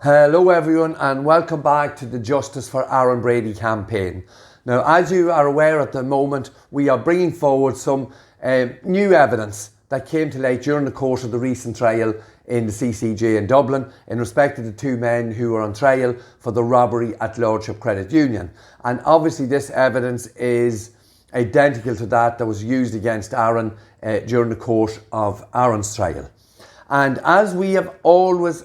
Hello everyone and welcome back to the Justice for Aaron Brady campaign. Now, as you are aware at the moment, we are bringing forward some new evidence that came to light during the course of the recent trial in the CCJ in Dublin in respect to the two men who were on trial for the robbery at Lordship Credit Union. And obviously this evidence is identical to that was used against Aaron during the course of Aaron's trial. And as we have always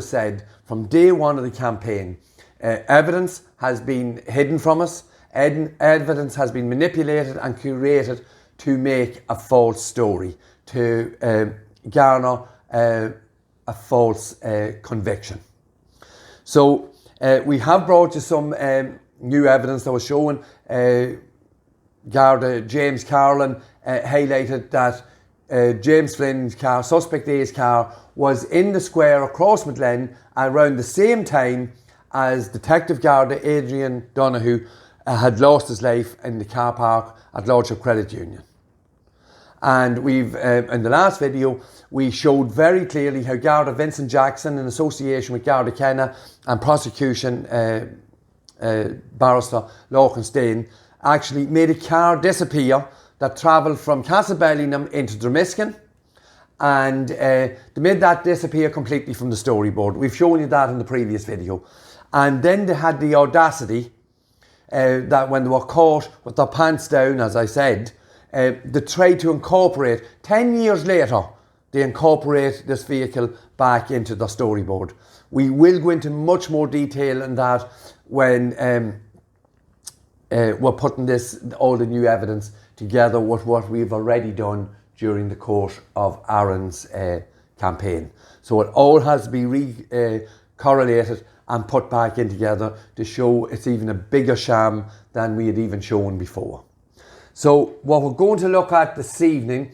said from day one of the campaign, evidence has been hidden from us, evidence has been manipulated and curated to make a false story, to garner a false conviction. So we have brought you some new evidence that was shown. Garda James Carlin highlighted that James Flynn's car, suspect A's car, was in the square across Midlen around the same time as Detective Garda Adrian Donoghue had lost his life in the car park at Lordship Credit Union. And we've, in the last video, we showed very clearly how Garda Vincent Jackson, in association with Garda Kenna and prosecution barrister Lorcan Stain, actually made a car disappear that travelled from Castlebellingham into Dromiskin, and they made that disappear completely from the storyboard. We've shown you that in the previous video. And then they had the audacity that when they were caught with their pants down, as I said, they tried to incorporate, 10 years later, they incorporate this vehicle back into the storyboard. We will go into much more detail in that when we're putting all the new evidence together with what we've already done during the course of Aaron's campaign. So it all has to be correlated and put back in together to show it's even a bigger sham than we had even shown before. So what we're going to look at this evening,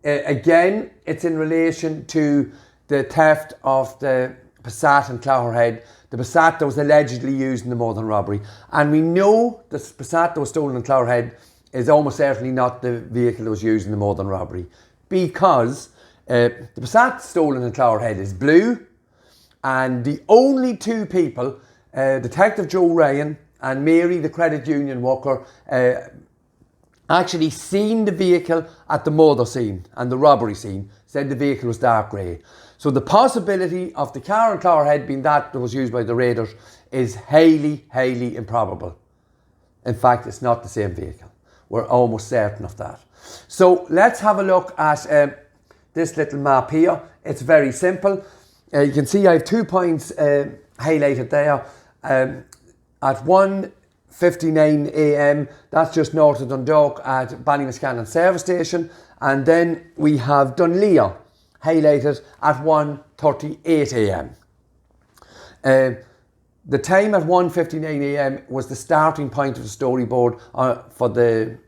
again, it's in relation to the theft of the Passat in Clogherhead, the Passat that was allegedly used in the Northern robbery. And we know the Passat that was stolen in Clogherhead is almost certainly not the vehicle that was used in the Northern robbery, because the Passat stolen in Clogherhead is blue, and the only two people, Detective Joe Ryan and Mary, the credit union worker, actually seen the vehicle at the murder scene and the robbery scene, said the vehicle was dark grey. So the possibility of the car in Clogherhead being that was used by the raiders is highly improbable. In fact, it's not the same vehicle. We're almost certain of that. So let's have a look at this little map here. It's very simple. You can see I have 2 points highlighted there. At 1:59 a.m, that's just north of Dundalk at Ballymascannon service station. And then we have Dunleer highlighted at 1:38 a.m. The time at 1:59 a.m. was the starting point of the storyboard for the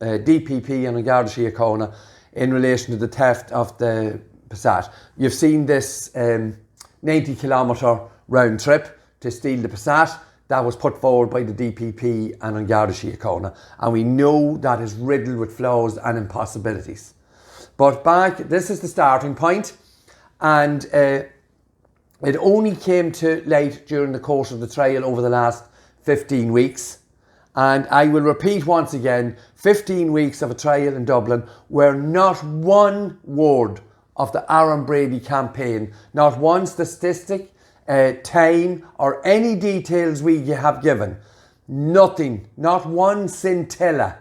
DPP and Garda Síochána in relation to the theft of the Passat. You've seen this 90-kilometre round trip to steal the Passat that was put forward by the DPP and Garda Síochána, and we know that is riddled with flaws and impossibilities. But this is the starting point, and it only came to light during the course of the trial over the last 15 weeks. And I will repeat once again, 15 weeks of a trial in Dublin where not one word of the Aaron Brady campaign, not one statistic, time or any details we have given, nothing, not one scintilla,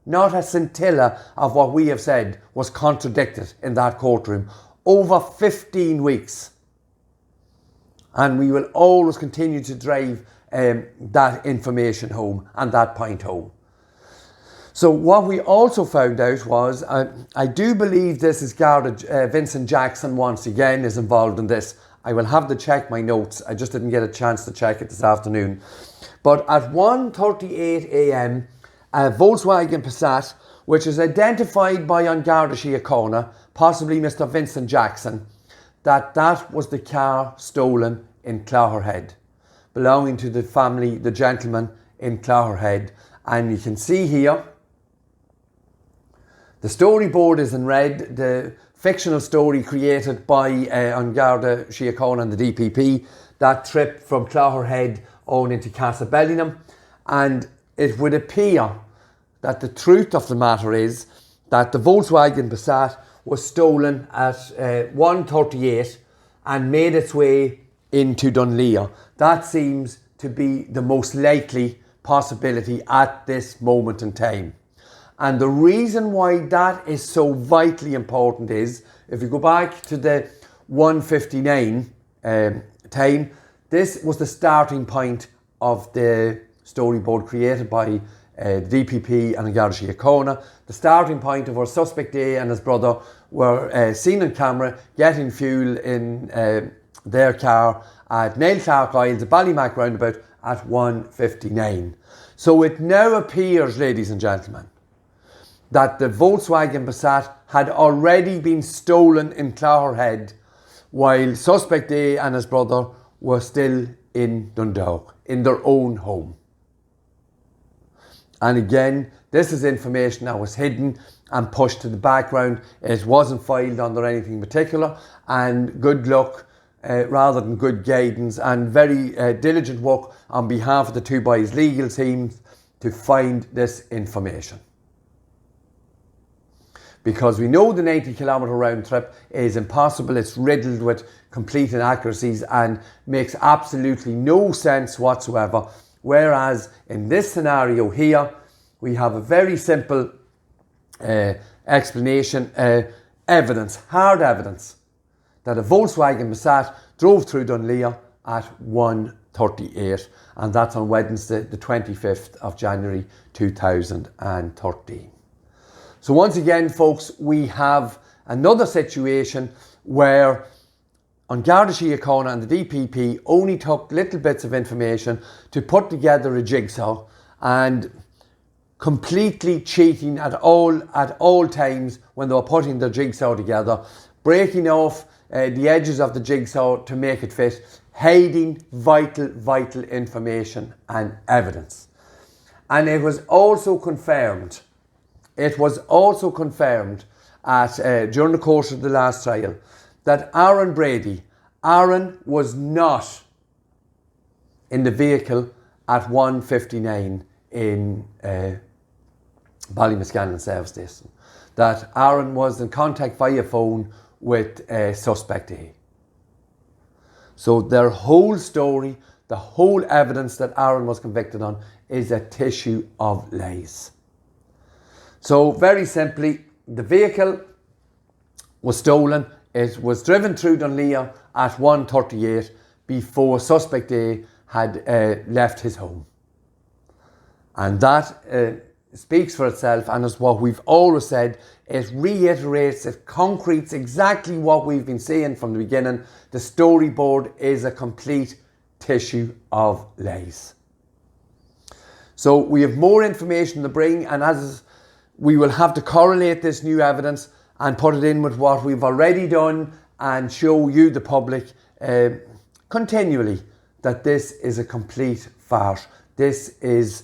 not a scintilla of what we have said was contradicted in that courtroom over 15 weeks. And we will always continue to drive that information home and that point home. So what we also found out was, I do believe this is Garda Vincent Jackson once again is involved in this. I will have to check my notes. I just didn't get a chance to check it this afternoon. But at 1:38 a.m, a Volkswagen Passat, which is identified by Garda Síochána, possibly Mr. Vincent Jackson, that was the car stolen in Clogherhead, belonging to the family, the gentleman in Clogherhead. And you can see here, the storyboard is in red, the fictional story created by Garda Síochána and the DPP, that trip from Clogherhead on into Castlebellingham, and it would appear that the truth of the matter is that the Volkswagen Passat was stolen at 1:38 and made its way into Dunleer. That seems to be the most likely possibility at this moment in time. And the reason why that is so vitally important is, if you go back to the 1:59 time, this was the starting point of the storyboard created by DPP and Garda Síochána, the starting point of where Suspect A and his brother were seen on camera getting fuel in their car at Nail Clark Isles, the Ballymac roundabout, at 1:59. So it now appears, ladies and gentlemen, that the Volkswagen Passat had already been stolen in Clogherhead while Suspect A and his brother were still in Dundalk, in their own home. And again, this is information that was hidden and pushed to the background. It wasn't filed under anything particular, and good luck rather than good guidance and very diligent work on behalf of the Two Boys legal teams to find this information. Because we know the 90-kilometre round trip is impossible, it's riddled with complete inaccuracies and makes absolutely no sense whatsoever. Whereas in this scenario here, we have a very simple explanation, evidence, hard evidence, that a Volkswagen Passat drove through Dunleer at 1:38, and that's on Wednesday the 25th of January 2013. So once again, folks, we have another situation where on Garda Síochána and the DPP only took little bits of information to put together a jigsaw, and completely cheating at all times when they were putting their jigsaw together, breaking off the edges of the jigsaw to make it fit, hiding vital information and evidence. And it was also confirmed at during the course of the last trial that Aaron was not in the vehicle at 1:59 in Ballymascannon Service Station. That Aaron was in contact via phone with Suspect A. So their whole story, the whole evidence that Aaron was convicted on, is a tissue of lies. So very simply, the vehicle was stolen. It was driven through Dunleer at 1:38 before Suspect A had left his home. And that speaks for itself, and is what we've always said. It reiterates, it concretes exactly what we've been saying from the beginning. The storyboard is a complete tissue of lies. So we have more information to bring, and as we will have to correlate this new evidence and put it in with what we've already done and show you, the public, continually, that this is a complete farce. This is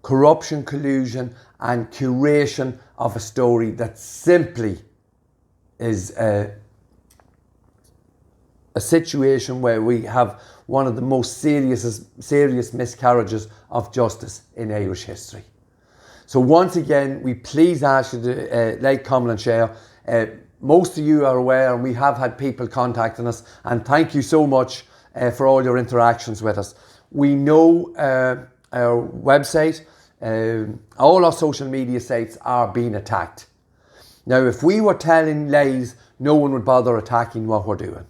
corruption, collusion and curation of a story that simply is a situation where we have one of the most serious miscarriages of justice in Irish history. So once again, we please ask you to like, comment and share. Most of you are aware, and we have had people contacting us, and thank you so much for all your interactions with us. We know our website, all our social media sites are being attacked. Now, if we were telling lies, no one would bother attacking what we're doing.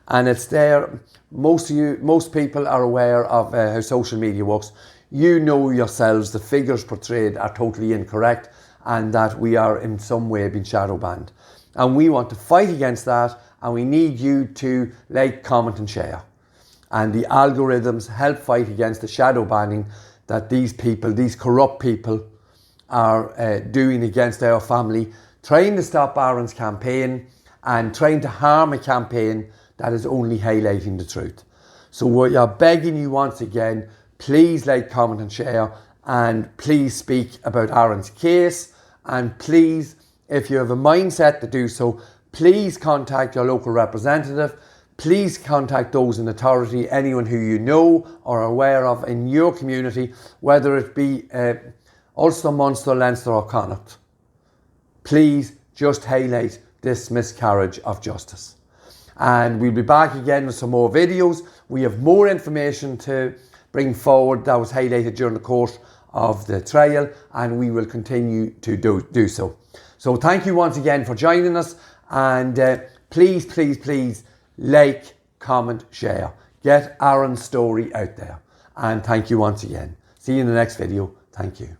And it's there. Most people are aware of how social media works. You know yourselves the figures portrayed are totally incorrect, and that we are in some way being shadow banned. And we want to fight against that, and we need you to like, comment and share. And the algorithms help fight against the shadow banning that these people, these corrupt people, are doing against our family, trying to stop Aaron's campaign and trying to harm a campaign that is only highlighting the truth. So we are begging you once again, please like, comment and share, and please speak about Aaron's case, and please, if you have a mindset to do so, please contact your local representative. please contact those in authority, anyone who you know or are aware of in your community, whether it be Ulster, Munster, Leinster or Connacht. Please just highlight this miscarriage of justice. And we'll be back again with some more videos. We have more information to bring forward that was highlighted during the course of the trial, and we will continue to do so. So thank you once again for joining us, and please like, comment, share. Get Aaron's story out there. And thank you once again. See you in the next video. Thank you.